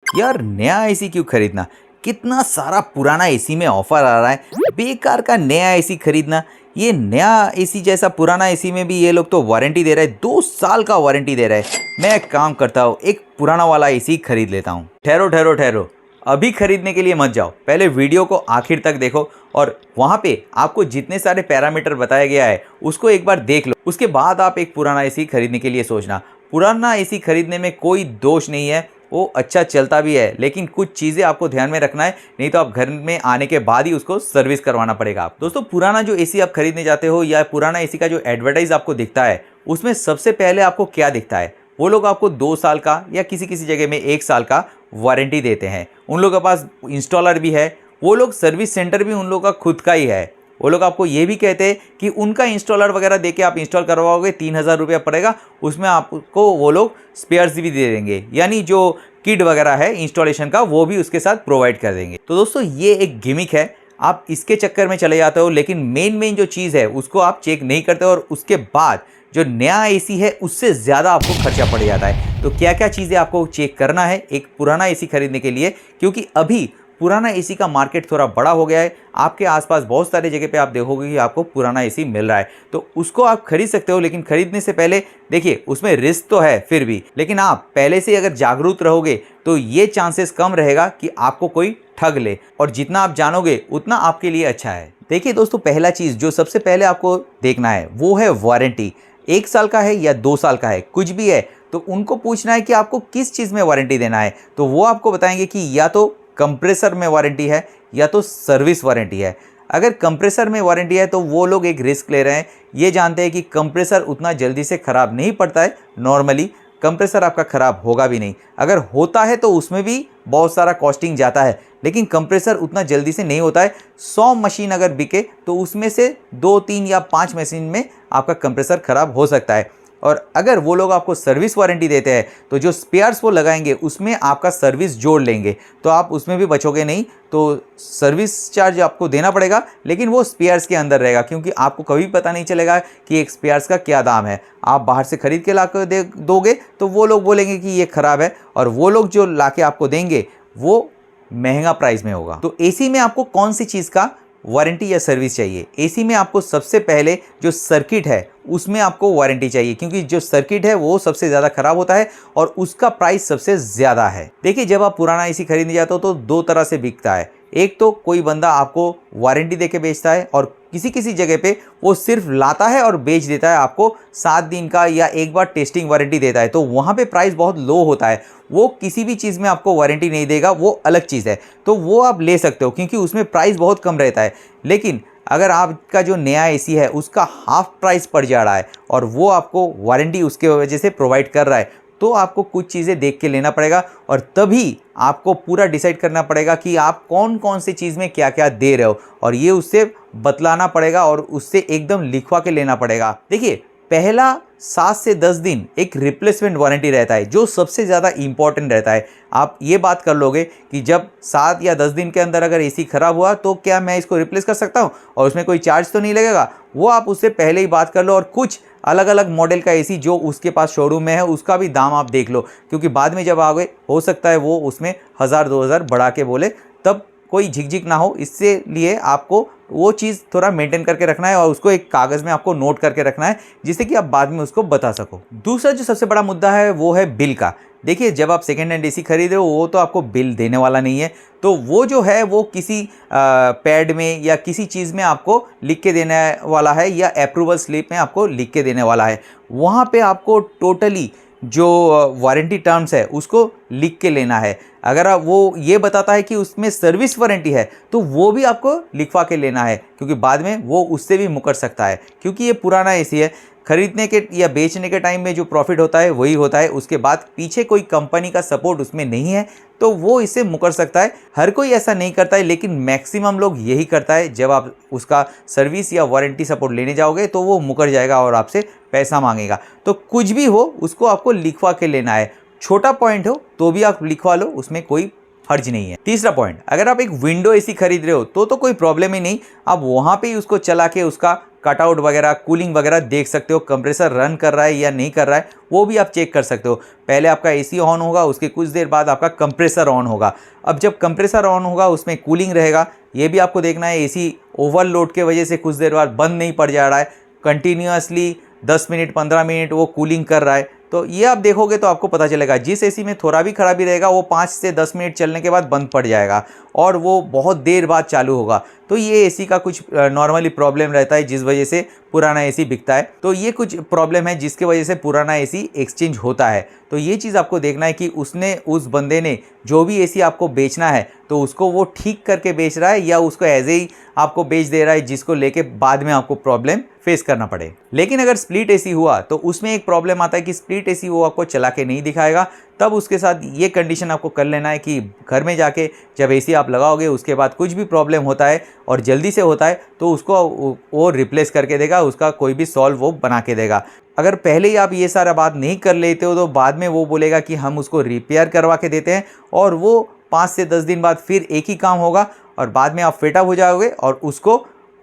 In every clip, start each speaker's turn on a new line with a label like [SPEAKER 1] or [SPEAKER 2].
[SPEAKER 1] यार नया एसी क्यों खरीदना? कितना सारा पुराना एसी में ऑफर आ रहा है, बेकार का नया एसी खरीदना। ये नया एसी जैसा पुराना एसी में भी ये लोग तो वारंटी दे रहे हैं, 2 साल का वारंटी दे रहे हैं। मैं एक काम करता हूँ, एक पुराना वाला एसी खरीद लेता हूँ। ठहरो ठहरो ठहरो, अभी खरीदने के लिए मत जाओ, पहले वीडियो को आखिर तक देखो और वहाँ पे आपको जितने सारे पैरामीटर बताया गया है उसको एक बार देख लो, उसके बाद आप एक पुराना एसी खरीदने के लिए सोचना। पुराना एसी खरीदने में कोई दोष नहीं है, वो अच्छा चलता भी है, लेकिन कुछ चीज़ें आपको ध्यान में रखना है, नहीं तो आप घर में आने के बाद ही उसको सर्विस करवाना पड़ेगा। आप दोस्तों, पुराना जो एसी आप खरीदने जाते हो या पुराना एसी का जो एडवर्टाइज आपको दिखता है, उसमें सबसे पहले आपको क्या दिखता है? वो लोग आपको 2 साल का या किसी किसी जगह में 1 साल का वारंटी देते हैं। उन लोगों के पास इंस्टॉलर भी है, वो लोग सर्विस सेंटर भी उन लोगों का खुद का ही है। वो लोग आपको ये भी कहते हैं कि उनका इंस्टॉलर वगैरह देके आप इंस्टॉल करवाओगे 3,000 रुपया पड़ेगा, उसमें आपको वो लोग स्पेयर्स भी दे देंगे, यानी जो किट वगैरह है इंस्टॉलेशन का वो भी उसके साथ प्रोवाइड कर देंगे। तो दोस्तों, ये एक गिमिक है, आप इसके चक्कर में चले जाते हो, लेकिन मेन जो चीज़ है उसको आप चेक नहीं करते और उसके बाद जो नया एसी है उससे ज़्यादा आपको खर्चा पड़ जाता है। तो क्या क्या चीज़ें आपको चेक करना है एक पुराना एसी खरीदने के लिए, क्योंकि अभी पुराना एसी का मार्केट थोड़ा बड़ा हो गया है। आपके आसपास बहुत सारे जगह पे आप देखोगे कि आपको पुराना एसी मिल रहा है, तो उसको आप खरीद सकते हो। लेकिन खरीदने से पहले देखिए, उसमें रिस्क तो है फिर भी, लेकिन आप पहले से अगर जागरूक रहोगे तो ये चांसेस कम रहेगा कि आपको कोई ठग ले, और जितना आप जानोगे उतना आपके लिए अच्छा है। देखिए दोस्तों, पहला चीज़ जो सबसे पहले आपको देखना है वो है वारंटी। 1 साल का है या 2 साल का है, कुछ भी है, तो उनको पूछना है कि आपको किस चीज़ में वारंटी देना है। तो वो आपको बताएंगे कि या तो कंप्रेसर में वारंटी है या तो सर्विस वारंटी है। अगर कंप्रेसर में वारंटी है तो वो लोग एक रिस्क ले रहे हैं, ये जानते हैं कि कंप्रेसर उतना जल्दी से ख़राब नहीं पड़ता है। नॉर्मली कंप्रेसर आपका ख़राब होगा भी नहीं, अगर होता है तो उसमें भी बहुत सारा कॉस्टिंग जाता है, लेकिन कंप्रेसर उतना जल्दी से नहीं होता है। 100 मशीन अगर बिके तो उसमें से 2, 3 या 5 मशीन में आपका कंप्रेसर ख़राब हो सकता है। और अगर वो लोग आपको सर्विस वारंटी देते हैं तो जो स्पेयर्स वो लगाएंगे उसमें आपका सर्विस जोड़ लेंगे, तो आप उसमें भी बचोगे नहीं। तो सर्विस चार्ज आपको देना पड़ेगा, लेकिन वो स्पेयर्स के अंदर रहेगा, क्योंकि आपको कभी पता नहीं चलेगा कि एक स्पेयर्स का क्या दाम है। आप बाहर से ख़रीद के ला कर दोगे तो वो लोग बोलेंगे कि ये ख़राब है, और वो लोग जो ला के आपको देंगे वो महंगा प्राइस में होगा। तो एसी में आपको कौन सी चीज़ का वारंटी या सर्विस चाहिए? एसी में आपको सबसे पहले जो सर्किट है उसमें आपको वारंटी चाहिए, क्योंकि जो सर्किट है वो सबसे ज़्यादा ख़राब होता है और उसका प्राइस सबसे ज़्यादा है। देखिए, जब आप पुराना एसी खरीदने जाते हो तो 2 तरह से बिकता है। एक तो कोई बंदा आपको वारंटी देके बेचता है, और किसी किसी जगह पे वो सिर्फ लाता है और बेच देता है आपको 7 दिन का या एक बार टेस्टिंग वारंटी देता है, तो वहाँ पे प्राइस बहुत लो होता है। वो किसी भी चीज़ में आपको वारंटी नहीं देगा, वो अलग चीज़ है, तो वो आप ले सकते हो क्योंकि उसमें प्राइस बहुत कम रहता है। लेकिन अगर आपका जो नया एसी है उसका हाफ प्राइस पड़ जा रहा है और वो आपको वारंटी उसके वजह से प्रोवाइड कर रहा है, तो आपको कुछ चीज़ें देख के लेना पड़ेगा, और तभी आपको पूरा डिसाइड करना पड़ेगा कि आप कौन कौन सी चीज़ में क्या क्या दे रहे हो, और ये उससे बतलाना पड़ेगा और उससे एकदम लिखवा के लेना पड़ेगा। देखिए, पहला 7 से 10 दिन एक रिप्लेसमेंट वारंटी रहता है, जो सबसे ज़्यादा इंपॉर्टेंट रहता है। आप ये बात कर लोगे कि जब 7 या 10 दिन के अंदर अगर एसी ख़राब हुआ तो क्या मैं इसको रिप्लेस कर सकता हूँ और उसमें कोई चार्ज तो नहीं लगेगा, वो आप उससे पहले ही बात कर लो। और कुछ अलग अलग मॉडल का एसी जो उसके पास शोरूम में है उसका भी दाम आप देख लो, क्योंकि बाद में जब आओगे हो सकता है वो उसमें 1000-2000 बढ़ा के बोले, तब कोई झिकझिक ना हो। इससे लिए आपको वो चीज़ थोड़ा मेंटेन करके रखना है और उसको एक कागज़ में आपको नोट करके रखना है, जिससे कि आप बाद में उसको बता सको। दूसरा जो सबसे बड़ा मुद्दा है वो है बिल का। देखिए, जब आप सेकेंड हैंड एसी खरीद रहे हो वो तो आपको बिल देने वाला नहीं है, तो वो जो है वो किसी पैड में या किसी चीज़ में आपको लिख के देने वाला है, या अप्रूवल स्लिप में आपको लिख के देने वाला है। वहाँ पे आपको टोटली जो वारंटी टर्म्स है उसको लिख के लेना है। अगर आप वो ये बताता है कि उसमें सर्विस वारंटी है तो वो भी आपको लिखवा के लेना है, क्योंकि बाद में वो उससे भी मुकर सकता है, क्योंकि ये पुराना एसी है। खरीदने के या बेचने के टाइम में जो प्रॉफिट होता है वही होता है, उसके बाद पीछे कोई कंपनी का सपोर्ट उसमें नहीं है तो वो इससे मुकर सकता है। हर कोई ऐसा नहीं करता है, लेकिन मैक्सिमम लोग यही करता है। जब आप उसका सर्विस या वारंटी सपोर्ट लेने जाओगे तो वो मुकर जाएगा और आपसे पैसा मांगेगा। तो कुछ भी हो उसको आपको लिखवा के लेना है, छोटा पॉइंट हो तो भी आप लिखवा लो, उसमें कोई फर्ज नहीं है। तीसरा पॉइंट, अगर आप एक विंडो एसी खरीद रहे हो तो कोई प्रॉब्लम ही नहीं, आप वहां पे ही उसको चला के उसका कटआउट वगैरह, कूलिंग वगैरह देख सकते हो, कंप्रेसर रन कर रहा है या नहीं कर रहा है वो भी आप चेक कर सकते हो। पहले आपका एसी ऑन होगा, उसके कुछ देर बाद आपका कंप्रेसर ऑन होगा। अब जब कंप्रेसर ऑन होगा उसमें कूलिंग रहेगा, ये भी आपको देखना है। एसी ओवरलोड के वजह से कुछ देर बाद बंद नहीं पड़ जा रहा है, कंटिन्यूअसली 10 मिनट 15 मिनट वो कूलिंग कर रहा है, तो ये आप देखोगे तो आपको पता चलेगा। जिस एसी में थोड़ा भी खराबी रहेगा वो 5 से 10 मिनट चलने के बाद बंद पड़ जाएगा और वो बहुत देर बाद चालू होगा। तो ये एसी का कुछ नॉर्मली प्रॉब्लम रहता है जिस वजह से पुराना एसी बिकता है। तो ये कुछ प्रॉब्लम है जिसके वजह से पुराना एसी एक्सचेंज होता है। तो ये चीज़ आपको देखना है कि उस बंदे ने जो भी एसी आपको बेचना है तो उसको वो ठीक करके बेच रहा है या उसको ऐसे ही आपको बेच दे रहा है जिसको लेके बाद में आपको प्रॉब्लम फेस करना पड़े। लेकिन अगर स्प्लिट एसी हुआ तो उसमें एक प्रॉब्लम आता है कि स्प्लिट एसी वो आपको चला के नहीं दिखाएगा। तब उसके साथ ये कंडीशन आपको कर लेना है कि घर में जाके जब एसी आप लगाओगे उसके बाद कुछ भी प्रॉब्लम होता है और जल्दी से होता है तो उसको वो रिप्लेस करके देगा, उसका कोई भी सॉल्व वो बना के देगा। अगर पहले ही आप ये सारा बात नहीं कर लेते हो तो बाद में वो बोलेगा कि हम उसको रिपेयर करवा के देते हैं और वो 5 से 10 दिन बाद फिर एक ही काम होगा और बाद में आप फेटअप हो जाओगे और उसको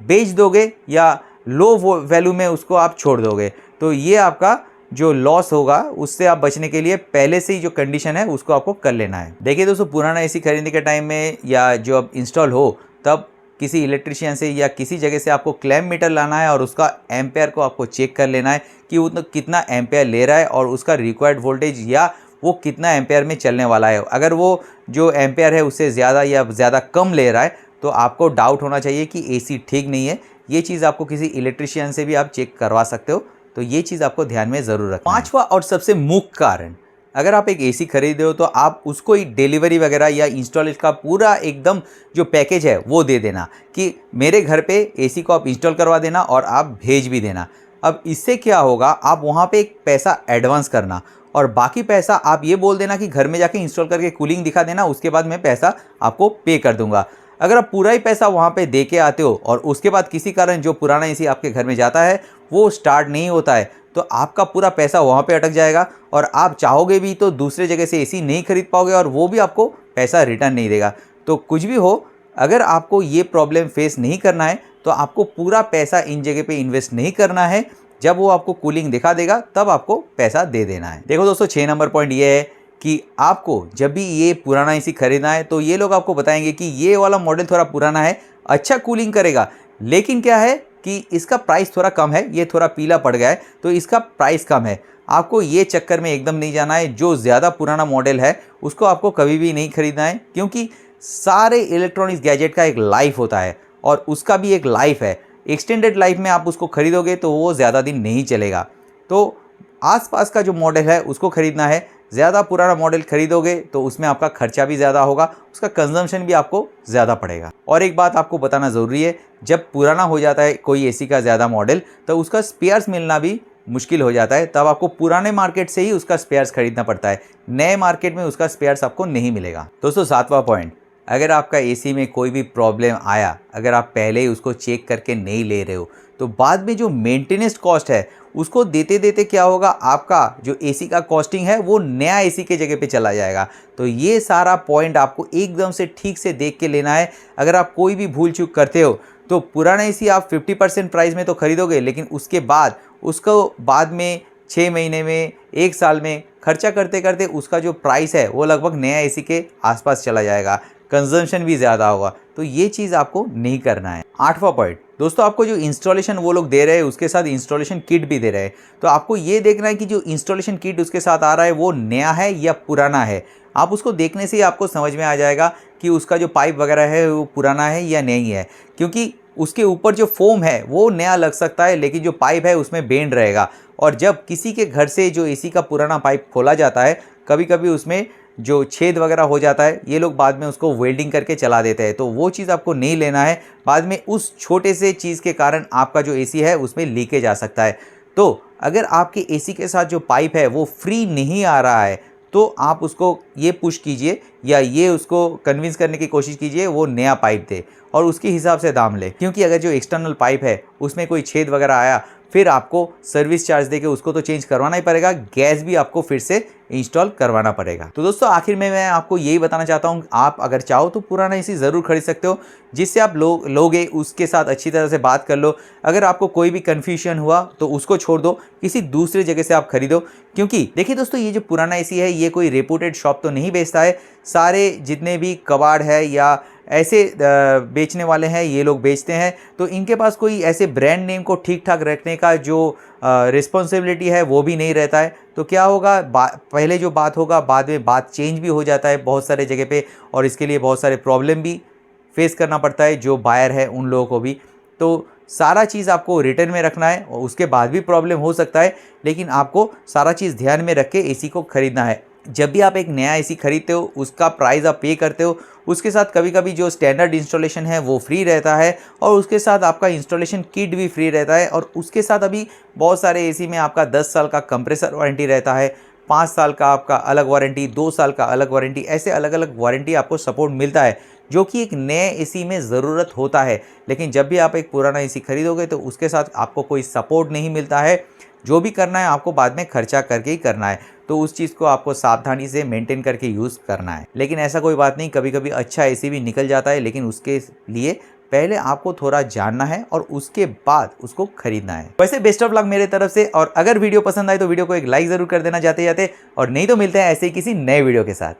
[SPEAKER 1] बेच दोगे या लो वैल्यू में उसको आप छोड़ दोगे। तो ये आपका जो लॉस होगा उससे आप बचने के लिए पहले से ही जो कंडीशन है उसको आपको कर लेना है। देखिए दोस्तों, पुराना एसी खरीदने के टाइम में या जो अब इंस्टॉल हो तब किसी इलेक्ट्रिशियन से या किसी जगह से आपको क्लैम्प मीटर लाना है और उसका एम्पेयर को आपको चेक कर लेना है कि वो कितना एम्पेयर ले रहा है और उसका रिक्वायर्ड वोल्टेज या वो कितना एम्पेयर में चलने वाला है। अगर वो जो एम्पेयर है उससे ज़्यादा या ज़्यादा कम ले रहा है तो आपको डाउट होना चाहिए कि एसी ठीक नहीं है। ये चीज़ आपको किसी इलेक्ट्रिशियन से भी आप चेक करवा सकते हो। तो ये चीज़ आपको ध्यान में ज़रूर रखना है। पांचवा और सबसे मुख्य कारण, अगर आप एक एसी खरीदे हो तो आप उसको ही डिलीवरी वगैरह या इंस्टॉलेशन का पूरा एकदम जो पैकेज है वो दे देना कि मेरे घर पे एसी को आप इंस्टॉल करवा देना और आप भेज भी देना। अब इससे क्या होगा, आप वहाँ पे एक पैसा एडवांस करना और बाकी पैसा आप ये बोल देना कि घर में जाके इंस्टॉल करके कूलिंग दिखा देना, उसके बाद मैं पैसा आपको पे कर दूंगा। अगर आप पूरा ही पैसा वहाँ पे दे के आते हो और उसके बाद किसी कारण जो पुराना एसी आपके घर में जाता है वो स्टार्ट नहीं होता है तो आपका पूरा पैसा वहाँ पे अटक जाएगा और आप चाहोगे भी तो दूसरे जगह से एसी नहीं खरीद पाओगे और वो भी आपको पैसा रिटर्न नहीं देगा। तो कुछ भी हो, अगर आपको ये प्रॉब्लम फेस नहीं करना है तो आपको पूरा पैसा इन जगह पे इन्वेस्ट नहीं करना है। जब वो आपको कूलिंग दिखा देगा तब आपको पैसा दे देना है। देखो दोस्तों, 6 नंबर पॉइंट ये है कि आपको जब भी ये पुराना एसी खरीदना है तो ये लोग आपको बताएंगे कि ये वाला मॉडल थोड़ा पुराना है, अच्छा कूलिंग करेगा, लेकिन क्या है कि इसका प्राइस थोड़ा कम है, ये थोड़ा पीला पड़ गया है तो इसका प्राइस कम है। आपको ये चक्कर में एकदम नहीं जाना है। जो ज़्यादा पुराना मॉडल है उसको आपको कभी भी नहीं खरीदना है, क्योंकि सारे इलेक्ट्रॉनिक्स गैजेट का एक लाइफ होता है और उसका भी एक लाइफ है। एक्सटेंडेड लाइफ में आप उसको खरीदोगे तो वो ज़्यादा दिन नहीं चलेगा। तो आसपास का जो मॉडल है उसको खरीदना है। ज़्यादा पुराना मॉडल खरीदोगे तो उसमें आपका खर्चा भी ज़्यादा होगा, उसका कंजम्पशन भी आपको ज़्यादा पड़ेगा। और एक बात आपको बताना ज़रूरी है, जब पुराना हो जाता है कोई एसी का ज़्यादा मॉडल तो उसका स्पेयर्स मिलना भी मुश्किल हो जाता है। तब आपको पुराने मार्केट से ही उसका स्पेयर्स खरीदना पड़ता है, नए मार्केट में उसका स्पेयर्स आपको नहीं मिलेगा। दोस्तों, 7वां पॉइंट, अगर आपका एसी में कोई भी प्रॉब्लम आया, अगर आप पहले ही उसको चेक करके नहीं ले रहे हो तो बाद में जो मेंटेनेंस कॉस्ट है उसको देते देते क्या होगा, आपका जो एसी का कॉस्टिंग है वो नया एसी के जगह पे चला जाएगा। तो ये सारा पॉइंट आपको एकदम से ठीक से देख के लेना है। अगर आप कोई भी भूल चूक करते हो तो पुराना एसी आप 50% प्राइस में तो खरीदोगे, लेकिन उसके बाद उसको बाद में 6 महीने में 1 साल में खर्चा करते करते उसका जो प्राइस है वो लगभग नया एसी के आसपास चला जाएगा, कंजम्पशन भी ज़्यादा होगा। तो ये चीज़ आपको नहीं करना है। 8वां पॉइंट, दोस्तों, आपको जो इंस्टॉलेशन वो लोग दे रहे हैं उसके साथ इंस्टॉलेशन किट भी दे रहे हैं। तो आपको ये देखना है कि जो इंस्टॉलेशन किट उसके साथ आ रहा है वो नया है या पुराना है। आप उसको देखने से ही आपको समझ में आ जाएगा कि उसका जो पाइप वगैरह है वो पुराना है या नहीं है, क्योंकि उसके ऊपर जो फोम है वो नया लग सकता है लेकिन जो पाइप है उसमें बेंड रहेगा। और जब किसी के घर से जो एसी का पुराना पाइप खोला जाता है, कभी कभी उसमें जो छेद वगैरह हो जाता है, ये लोग बाद में उसको वेल्डिंग करके चला देते हैं। तो वो चीज़ आपको नहीं लेना है, बाद में उस छोटे से चीज़ के कारण आपका जो एसी है उसमें लीकेज आ सकता है। तो अगर आपके एसी के साथ जो पाइप है वो फ्री नहीं आ रहा है तो आप उसको ये पुश कीजिए या ये उसको कन्विंस करने की कोशिश कीजिए वो नया पाइप दे और उसके हिसाब से दाम ले, क्योंकि अगर जो एक्सटर्नल पाइप है उसमें कोई छेद वगैरह आया फिर आपको सर्विस चार्ज देके उसको तो चेंज करवाना ही पड़ेगा, गैस भी आपको फिर से इंस्टॉल करवाना पड़ेगा। तो दोस्तों आखिर में मैं आपको यही बताना चाहता हूँ, आप अगर चाहो तो पुराना एसी ज़रूर खरीद सकते हो, जिससे आप लोगे उसके साथ अच्छी तरह से बात कर लो। अगर आपको कोई भी कन्फ्यूजन हुआ तो उसको छोड़ दो, किसी दूसरे जगह से आप खरीदो। क्योंकि देखिए दोस्तों, ये जो पुराना एसी है ये कोई रेपुटेड शॉप तो नहीं बेचता है। सारे जितने भी कबाड़ है या ऐसे बेचने वाले हैं ये लोग बेचते हैं, तो इनके पास कोई ऐसे ब्रांड नेम को ठीक ठाक रखने का जो रिस्पॉन्सिबिलिटी है वो भी नहीं रहता है। तो क्या होगा, पहले जो बात होगा बाद में बात चेंज भी हो जाता है बहुत सारे जगह पे, और इसके लिए बहुत सारे प्रॉब्लम भी फेस करना पड़ता है जो बायर है उन लोगों को भी। तो सारा चीज़ आपको रिटर्न में रखना है, और उसके बाद भी प्रॉब्लम हो सकता है, लेकिन आपको सारा चीज़ ध्यान में रख के एसी को ख़रीदना है। जब भी आप एक नया एसी खरीदते हो उसका प्राइस आप पे करते हो, उसके साथ कभी कभी जो स्टैंडर्ड इंस्टॉलेशन है वो फ्री रहता है, और उसके साथ आपका इंस्टॉलेशन किट भी फ्री रहता है। और उसके साथ अभी बहुत सारे एसी में आपका 10 साल का कंप्रेसर वारंटी रहता है, 5 साल का आपका अलग वारंटी, 2 साल का अलग वारंटी, ऐसे अलग अलग वारंटी आपको सपोर्ट मिलता है, जो कि एक नए एसी में ज़रूरत होता है। लेकिन जब भी आप एक पुराना एसी खरीदोगे तो उसके साथ आपको कोई सपोर्ट नहीं मिलता है। जो भी करना है आपको बाद में खर्चा करके ही करना है, तो उस चीज़ को आपको सावधानी से मेंटेन करके यूज़ करना है। लेकिन ऐसा कोई बात नहीं, कभी कभी अच्छा एसी भी निकल जाता है, लेकिन उसके लिए पहले आपको थोड़ा जानना है और उसके बाद उसको खरीदना है। वैसे बेस्ट ऑफ लक मेरे तरफ से, और अगर वीडियो पसंद आए तो वीडियो को एक लाइक ज़रूर कर देना जाते जाते, और नहीं तो मिलते हैं ऐसे ही किसी नए वीडियो के साथ।